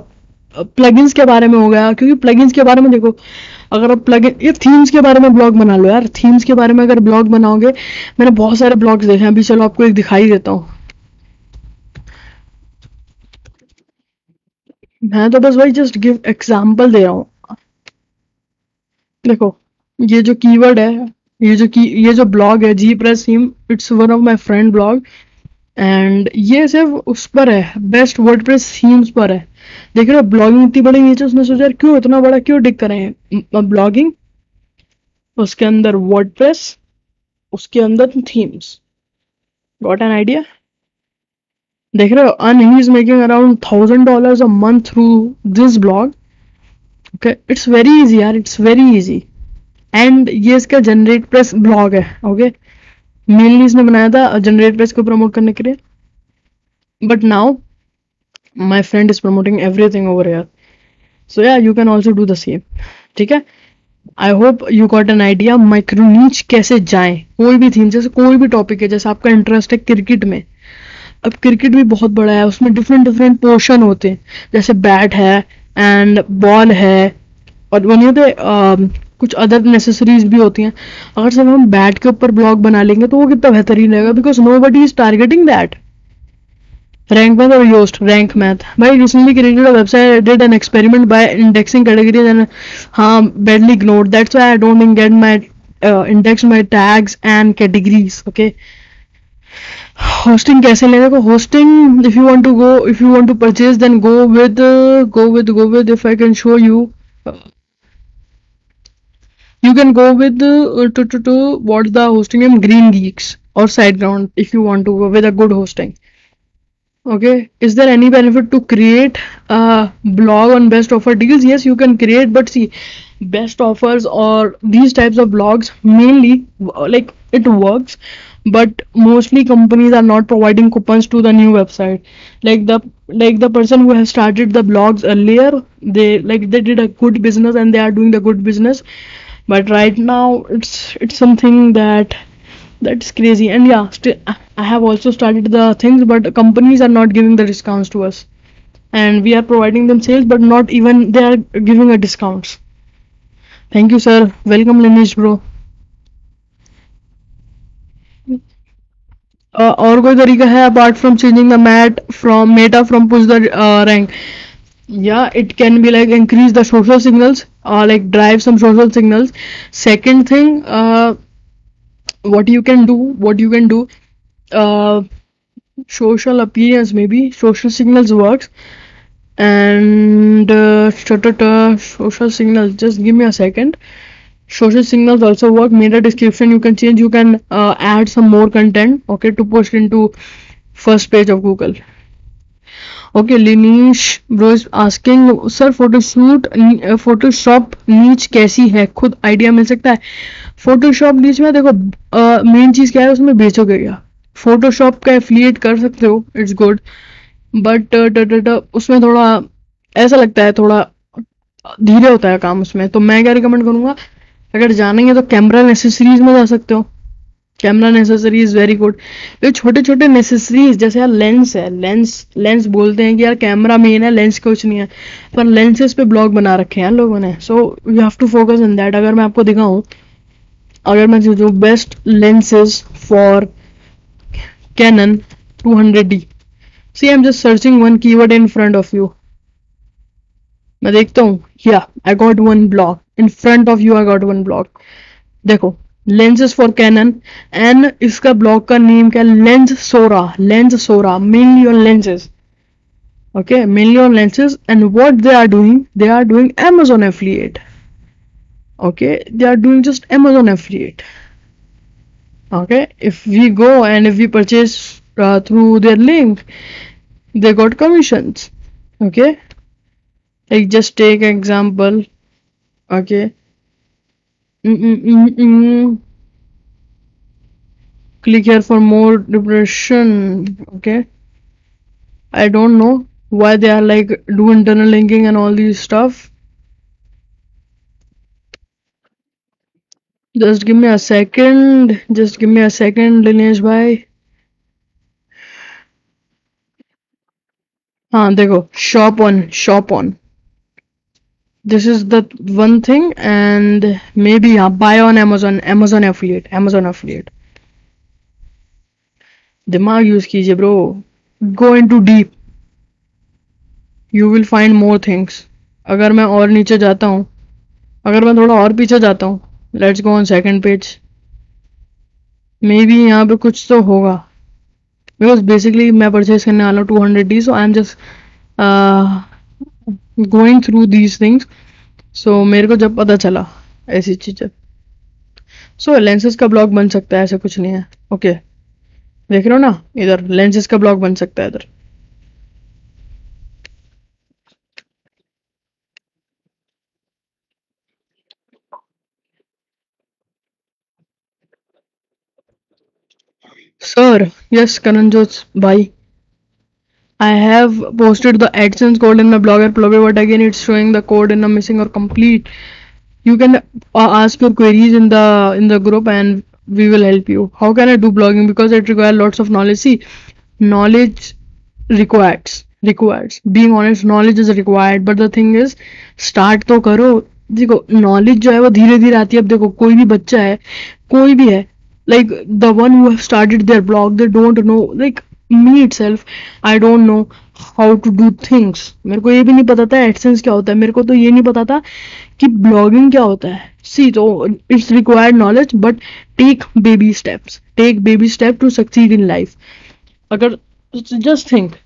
प्लगइन्स के बारे में हो गया, क्योंकि प्लगइन्स के बारे में देखो, अगर आप ये थीम्स के बारे में ब्लॉग बना लो यार, थीम्स के बारे में अगर ब्लॉग बनाओगे, मैंने बहुत सारे ब्लॉग्स देखे हैं, अभी चलो आपको एक दिखाई देता हूँ। मैं तो बस भाई जस्ट गिव एग्जांपल दे रहा हूँ। देखो, ये जो कीवर्ड है, ये जो ब्लॉग है, G press theme, it's one of my friend blog, and ये सिर्फ उस पर है, बेस्ट वर्डप्रेस थीम्स पर है। देख रहे हो, ब्लॉगिंग इतनी बड़ी नीचे, उसने सोचा यार क्यों इतना बड़ा क्यों टिक करें, ब्लॉगिंग, उसके अंदर वर्डप्रेस, उसके अंदर थीम्स, गॉट एन आइडिया? देख रहे हो, and he is making around $1,000 a month through this blog. Okay, it's very easy यार, it's very easy, and ये इसका जनरेट प्रेस ब्लॉग है। ओके, मेनली इसने बनाया था जनरेट प्रेस को प्रमोट करने के लिए, but now my friend is promoting everything over here, so yeah, you can also do the same। ठीक है, I hope you got an idea micro नीच कैसे जाएं, कोई भी थीम, जैसे कोई भी टॉपिक है, जैसे आपका इंटरेस्ट है क्रिकेट में, अब क्रिकेट भी बहुत बड़ा है, उसमें डिफरेंट डिफरेंट पोर्शन होते हैं, जैसे बैट है एंड बॉल है, और वो नहीं होते कुछ अदर नेसेसरीज भी होती हैं। अगर सब हम बैट के ऊपर ब्लॉग बना लेंगे तो वो कितना बेहतरीन रहेगा, because nobody is targeting that. Rank Math or Yoast? Rank Math. By recently created a website, I did an experiment by indexing categories and badly ignored. That's why I don't get my index my tags and categories. Okay. Hosting कैसे लेने को? Hosting, if you want to go, if you want to purchase, then go with. If I can show you, you can go with to what's the hosting name? Green Geeks or SiteGround if you want to go with a good hosting. Okay, is there any benefit to create a blog on best offer deals? Yes, you can create, but see, best offers or these types of blogs mainly like it works, but mostly companies are not providing coupons to the new website. Like the person who has started the blogs earlier, they did a good business and they are doing the good business, but right now it's something that's crazy. And yeah, still I have also started the things, but companies are not giving the discounts to us, and we are providing them sales, but not even they are giving a discounts. Thank you, sir. Welcome, Lineage bro. और कोई तरीका है apart from changing the meta from push the rank? Yeah, it can be like increase the social signals or like drive some social signals. Second thing, what you can do, uh, social appearance, maybe social signals works. And social signals, just give me a second. Social signals also work. Meta description you can change, you can add some more content, okay, to post into first page of Google. Okay, Linish bro is asking, sir Photoshop नीच कैसी है, खुद idea मिल सकता है? Photoshop नीच में देखो, main चीज क्या है, उसमें बेचोगे क्या? फोटोशॉप का एफिलिएट कर सकते हो, इट्स गुड, बट उसमें थोड़ा ऐसा लगता है, थोड़ा धीरे होता है काम उसमें। तो मैं क्या रिकमेंड करूंगा, अगर जानेंगे तो कैमरा नेसेसरीज में जा सकते हो। Camera necessary is very good. ये छोटे छोटे नेसेसरीज, जैसे यार लेंस है, लेंस बोलते हैं कि यार कैमरा मेन है, लेंस कुछ नहीं है, पर लेंसेज पे ब्लॉग बना रखे हैं लोगों ने, so you have to focus on that. अगर मैं आपको दिखाऊं, अगर मैं जो best lenses for Canon 200D, see I am just searching one keyword in front of you, मैं देखता हूँ, या I got one blog in front of you, I got one blog. देखो, lenses for Canon, and इसका blog का name क्या? Lens सोरा, mainly on lenses. Okay, mainly on lenses, and what they are doing Amazon affiliate. Okay, they are doing just Amazon affiliate. Okay, if we go and if we purchase through their link, they got commissions. Okay, like just take example. Okay. Click here for more depression. Okay, I don't know why they are like do internal linking and all these stuff. Just give me a second, Dinesh bhai. हाँ देखो, shop on, this is the one thing, and maybe buy on Amazon affiliate. दिमाग use कीजिए bro, go into deep, you will find more things. अगर मैं और नीचे जाता हूँ, अगर मैं थोड़ा और पीछे जाता हूँ, let's go on second page, may be यहाँ पे कुछ तो होगा, बिकॉज बेसिकली मैं परचेज करने वाला हूँ 200D, so I am just going through these things. So मेरे को जब पता चला ऐसी चीजें, सो लेंसेज का ब्लॉग बन सकता है, ऐसा कुछ नहीं है। ओके, देख रहे हो ना, इधर लेंसेज का ब्लॉग बन सकता है इधर। Sir, yes, Kananjot bhai. I have posted the AdSense code in my blogger, but again it's showing the code in a missing or complete. You can ask your queries in the group and we will help you. How can I do blogging? Because it requires lots of knowledge. See, knowledge requires being honest, knowledge is required, but the thing is start तो करो. देखो knowledge जो है वो धीरे धीरे आती है. अब देखो कोई भी बच्चा है, कोई भी है, like the one who have started their blog, they don't know, like me itself, I don't know how to do things. मेरे को ये भी नहीं पता था AdSense क्या होता है, मेरे को तो ये नहीं पता था कि blogging क्या होता है. See, so it's required knowledge, but take baby steps to succeed in life. अगर just think,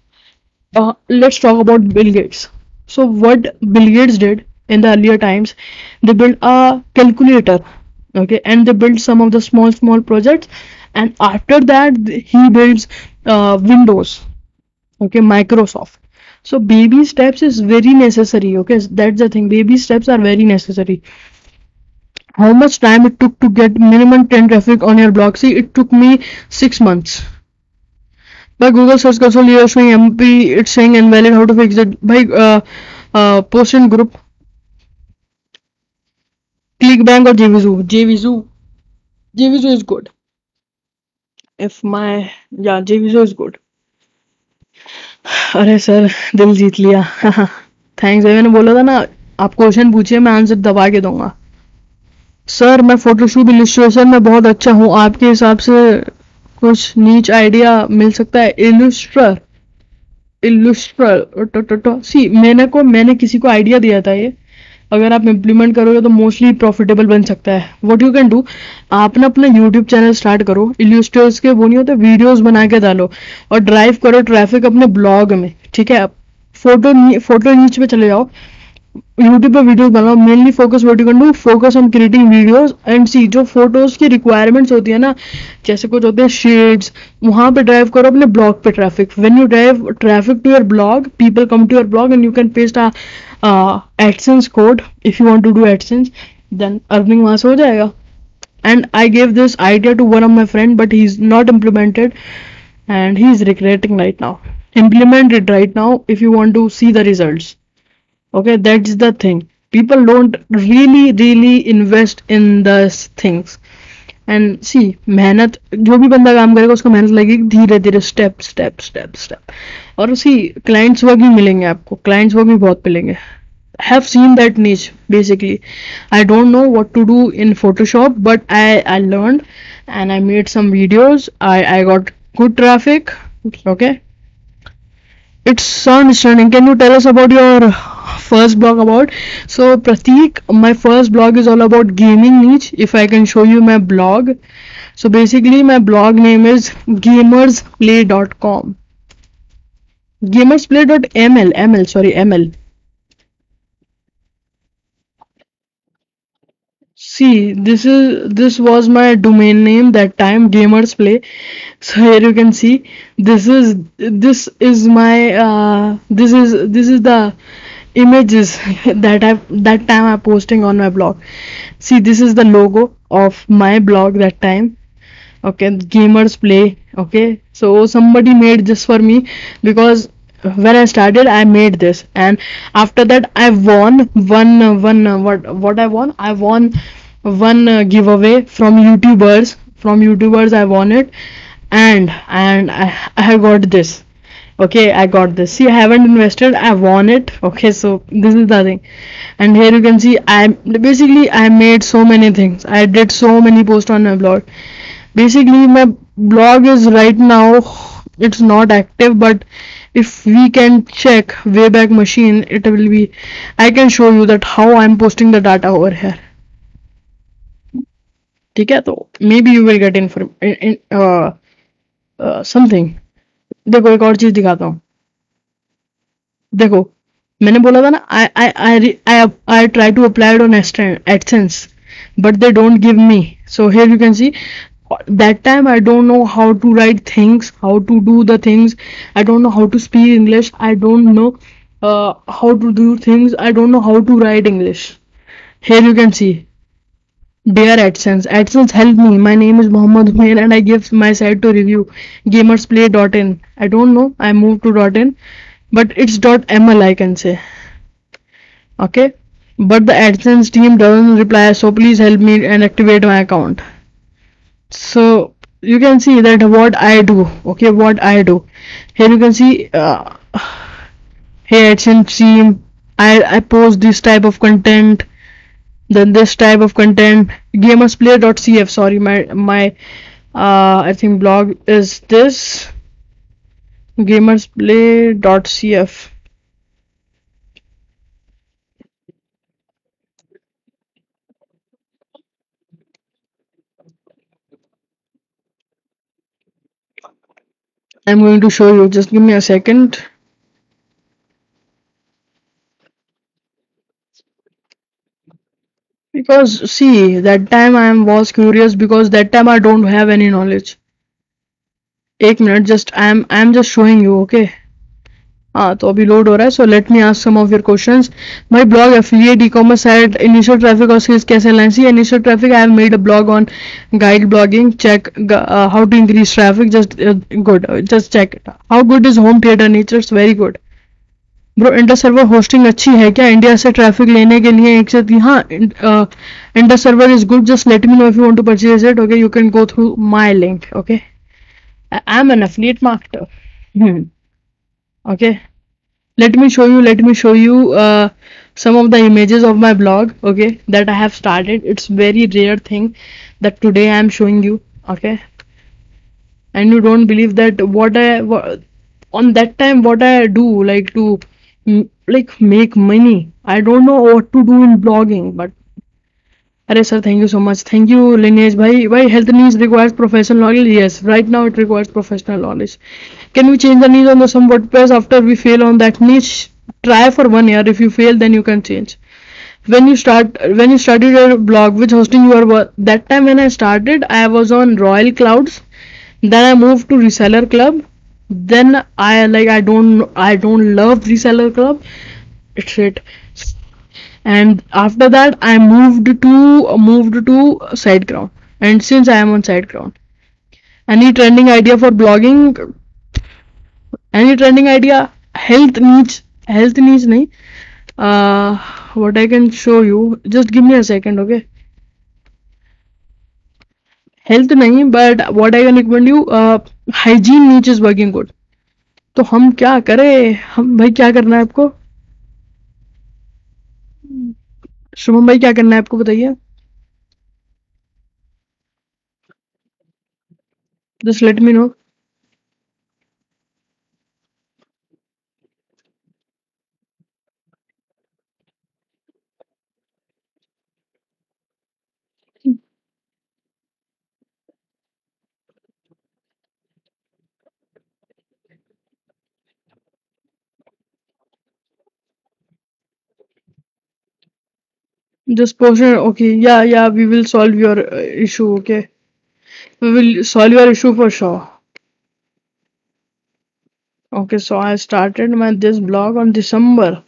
let's talk about Bill Gates. So what Bill Gates did in the earlier times, they built a calculator, okay, and they built some of the small projects, and after that he builds Windows, okay, Microsoft. So baby steps is very necessary, okay, that's the thing, baby steps are very necessary. How much time it took to get minimum 10 traffic on your blog? See, it took me 6 months. By Google Search Console, you're showing MP, it's saying invalid, how to fix it? By post in group, ClickBank or JVZoo. JVZoo is good. JVZoo is good. अरे sir दिल जीत लिया. Thanks. मैंने बोला था ना आप question पूछिए, मैं आंसर दबा के दूंगा. सर मैं फोटोशॉप इलस्ट्रेशन में बहुत अच्छा हूँ, आपके हिसाब से कुछ नीच आइडिया मिल सकता है? इलस्ट्रेटर सी मैंने किसी को आइडिया दिया था, ये अगर आप इम्प्लीमेंट करोगे तो मोस्टली प्रॉफिटेबल बन सकता है. व्हाट यू कैन डू, आप ना अपना यूट्यूब चैनल स्टार्ट करो, इलस्ट्रेटर्स के वो नहीं होते, वीडियोस बना के डालो और ड्राइव करो ट्रैफिक अपने ब्लॉग में. ठीक है, फोटो नीच पे चले जाओ, यूट्यूब पे वीडियोस बनाओ. Mainly focus what you can do, focus on creating videos and see जो फोटोज की रिक्वायरमेंट्स होती है ना, जैसे कुछ होते हैं शेड्स, वहां पे ड्राइव करो अपने ब्लॉग पे traffic. When you drive traffic to your blog, people come to your blog and you can paste AdSense code if you want to do AdSense, then earning वहां से हो जाएगा. And I gave this idea to one of my friend, but he's not implemented and he's regretting right now. Implement it right now if you want to see the results. Okay, that's the thing. People don't really invest in those things. And see, मेहनत जो भी बंदा काम करेगा उसको मेहनत लगेगी, धीरे धीरे स्टेप. और सी क्लाइंट्स वर्क भी मिलेंगे आपको, क्लाइंट्स वर्क भी बहुत मिलेंगे. Have seen that niche basically. I don't know what to do in Photoshop, but I learned and I made some videos. I got good traffic. Okay, it's sound stunning. Can you tell us about your first blog about? So Prateek, my first blog is all about gaming niche. If I can show you my blog, so basically my blog name is gamersplay.com. Gamersplay.ml. See, this was my domain name that time, Gamers Play. So here you can see this is my this is the images that time I'm posting on my blog. See, this is the logo of my blog that time. Okay, Gamers Play. Okay, so somebody made this for me because when I started I made this, and after that I won what I won. I won one giveaway from YouTubers. I won it, and I got this. Okay, I got this. See, I haven't invested, I won it. Okay, so this is the thing. And here you can see I made so many things. I did so many posts on my blog. Basically my blog is right now, it's not active, but if we can check Wayback Machine, it will be, I can show you that how I'm posting the data over here. ठीक है, तो maybe you will get something. देखो एक और चीज दिखाता हूँ. देखो मैंने बोला था ना, I try to apply it on AdSense, but they don't give me. So here you can see, that time I don't know how to write things, how to do the things, I don't know how to speak English, I don't know how to do things, I don't know how to write English. Here you can see, dear AdSense help me, my name is Mohammad Umair and I give my site to review, gamersplay.in. I don't know, I moved to .in, but it's .ml I can say. Okay, but the AdSense team doesn't reply, so please help me and activate my account. So you can see that what I do. Okay, what I do. Here you can see. Hey, it's in stream. I post this type of content. Then this type of content. Gamersplayer.cf. Sorry, my I think blog is this gamersplay.cf. I'm going to show you. Just give me a second. Because see, that time I was curious because that time I don't have any knowledge. एक minute, just I'm just showing you, okay? हाँ तो अभी load हो रहा है so let me ask some of your questions my blog affiliate e-commerce site initial traffic और sales कैसे line see initial traffic I have made a blog on guide blogging check how to increase traffic just good just check how good is home theatre nature it's very good bro InterServer hosting अच्छी है क्या India से traffic लेने के लिए एक से हाँ InterServer is good just let me know if you want to purchase it okay you can go through my link okay I am an affiliate marketer okay let me show you some of the images of my blog okay that I have started it's very rare thing that today I am showing you okay and you don't believe that on that time what I do like to like make money I don't know what to do in blogging but अरे sir thank you so much thank you Linesh भाई health needs requires professional knowledge yes right now it requires professional knowledge can we change the niche on the some WordPress after we fail on that niche? Try for 1 year. If you fail, then you can change. When you started your blog, which hosting you are? That time when I started, I was on Royal Clouds. Then I moved to Reseller Club. Then I don't love Reseller Club. It's it. And after that, I moved to SiteGround. And since I am on SiteGround, any trending idea for blogging? Any trending idea? Health needs nahi. What I can show you, just give me a second, okay? Health nahi, but what I can recommend you, hygiene niche is working good. तो हम क्या करें हम भाई क्या करना है आपको शुभम भाई क्या करना है आपको बताइए just let me no just post it okay yeah we will solve your issue okay we will solve your issue for sure okay so I started my this blog on December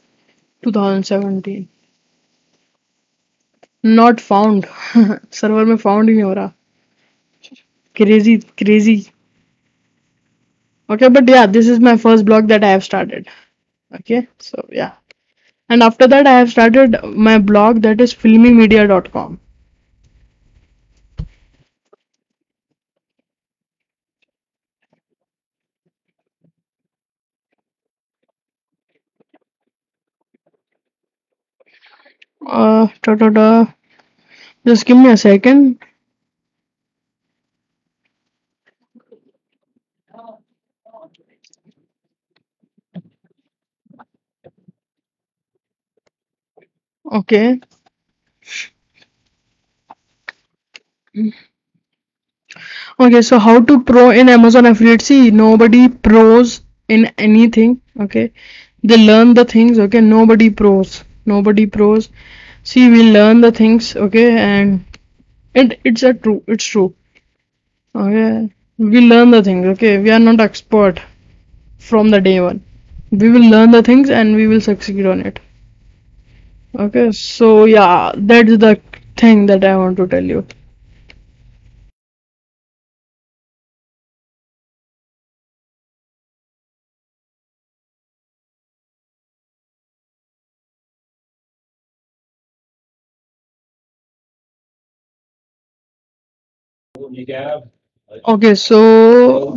2017 not found server में found ही नहीं हो रहा crazy okay but yeah this is my first blog that I have started okay so yeah and after that I have started my blog that is filmymedia.com just give me a second okay okay so how to pro in Amazon affiliate see nobody pros in anything okay they learn the things okay nobody pros see we learn the things okay and it's true okay we learn the things okay we are not expert from the day one we will learn the things and we will succeed on it okay so yeah that's the thing that I want to tell you Okay, so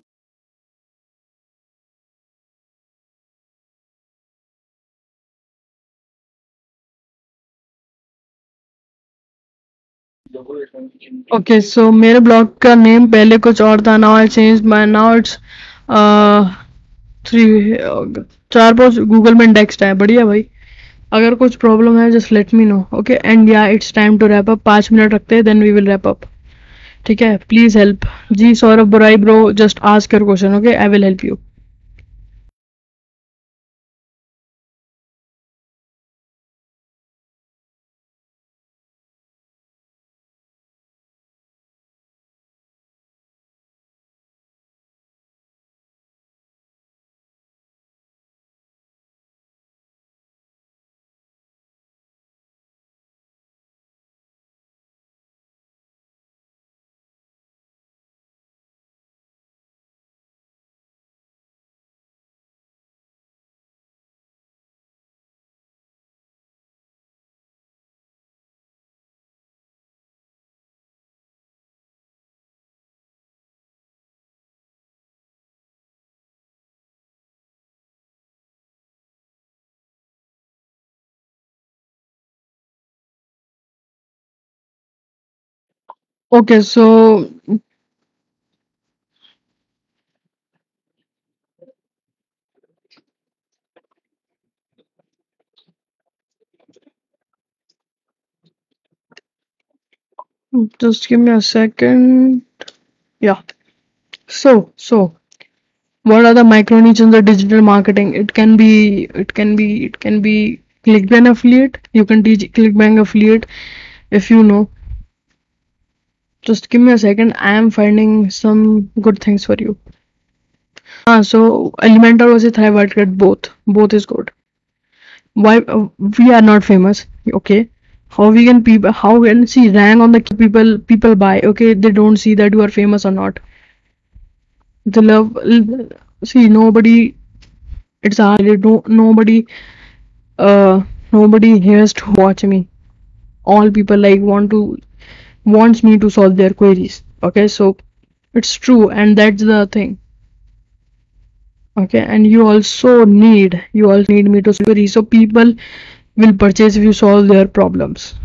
okay, so मेरे blog का name पहले कुछ और था. Now I change my. Now it's three, चार पांच Google में indexed है. बढ़िया भाई. अगर कुछ प्रॉब्लम है just let me know. Okay and yeah it's time to wrap up. 5 minute रखते हैं then we will wrap up. ठीक है, प्लीज हेल्प. जी सौरभ बुराई bro, just ask your question. Okay I will help you. Okay, so just give me a second. Yeah. So what are the micro niche in the digital marketing? It can be ClickBank affiliate. You can teach ClickBank affiliate if you know. Just give me a second. I am finding some good things for you. So Elementor versus Thrive both. Both is good. Why we are not famous? Okay. How we can people? How can see rank on the people buy? Okay, they don't see that you are famous or not. The love. See, nobody. It's hard. Nobody. Nobody has to watch me. All people like wants me to solve their queries. Okay, so it's true, and that's the thing. Okay, and you also need me to solve queries, so people will purchase if you solve their problems.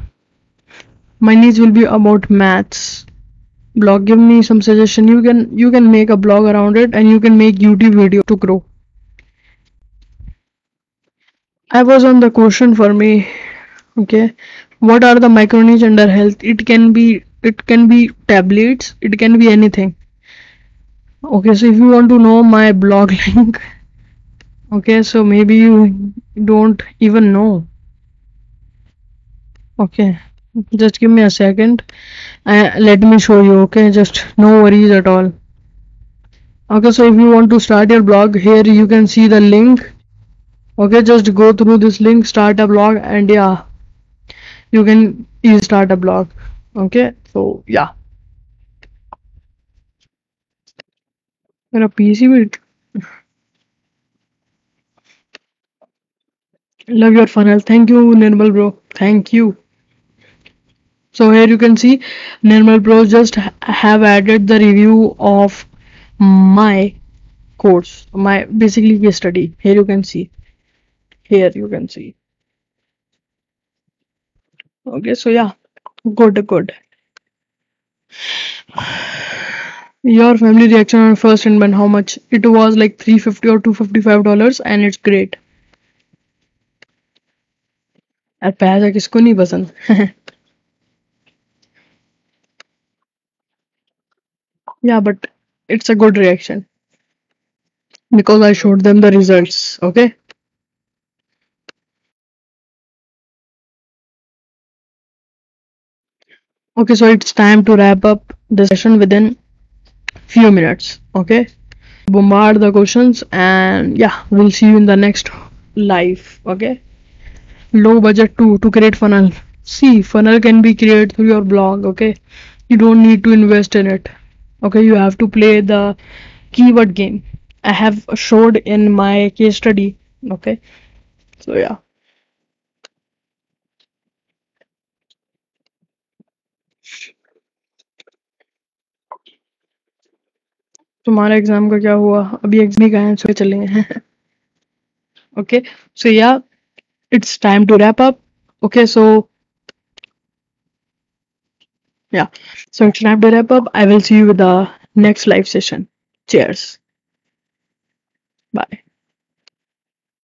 My niche will be about maths. Blog, give me some suggestion. You can make a blog around it, and you can make YouTube video to grow. I was on the question for me. Okay, what are the micro niche under health? It can be tablets. It can be anything. Okay, so if you want to know my blog link, okay, so maybe you don't even know. Okay, just give me a second. Let me show you. Okay, just no worries at all. Okay, so if you want to start your blog, here you can see the link. Okay, just go through this link, start a blog, and yeah, you can easily start a blog. Okay, so yeah, मेरा PC भी. Love your funnel. Thank you, Nirmal bro. Thank you. So here you can see Nirmal bro just have added the review of my course, my basically case study. Here you can see. Here you can see. Okay, so yeah, good. Your family reaction on first investment, how much? It was like 350 or $255 and it's great. यार पैसा किसको नहीं पसंद. Yeah, but it's a good reaction because I showed them the results. Okay. Okay, so it's time to wrap up the session within few minutes. Okay. Bombard the questions and yeah, we'll see you in the next live. Okay. Low budget to create funnel. See, funnel can be created through your blog. Okay. You don't need to invest in it. Okay, you have to play the keyword game. I have showed in my case study. Okay, so yeah. तुम्हारा exam का क्या हुआ? अभी exam ही गए सो चले हैं. Okay, so yeah, it's time to wrap up. Okay, so yeah, so it's time to wrap up. I will see you with the next live session. Cheers. Bye.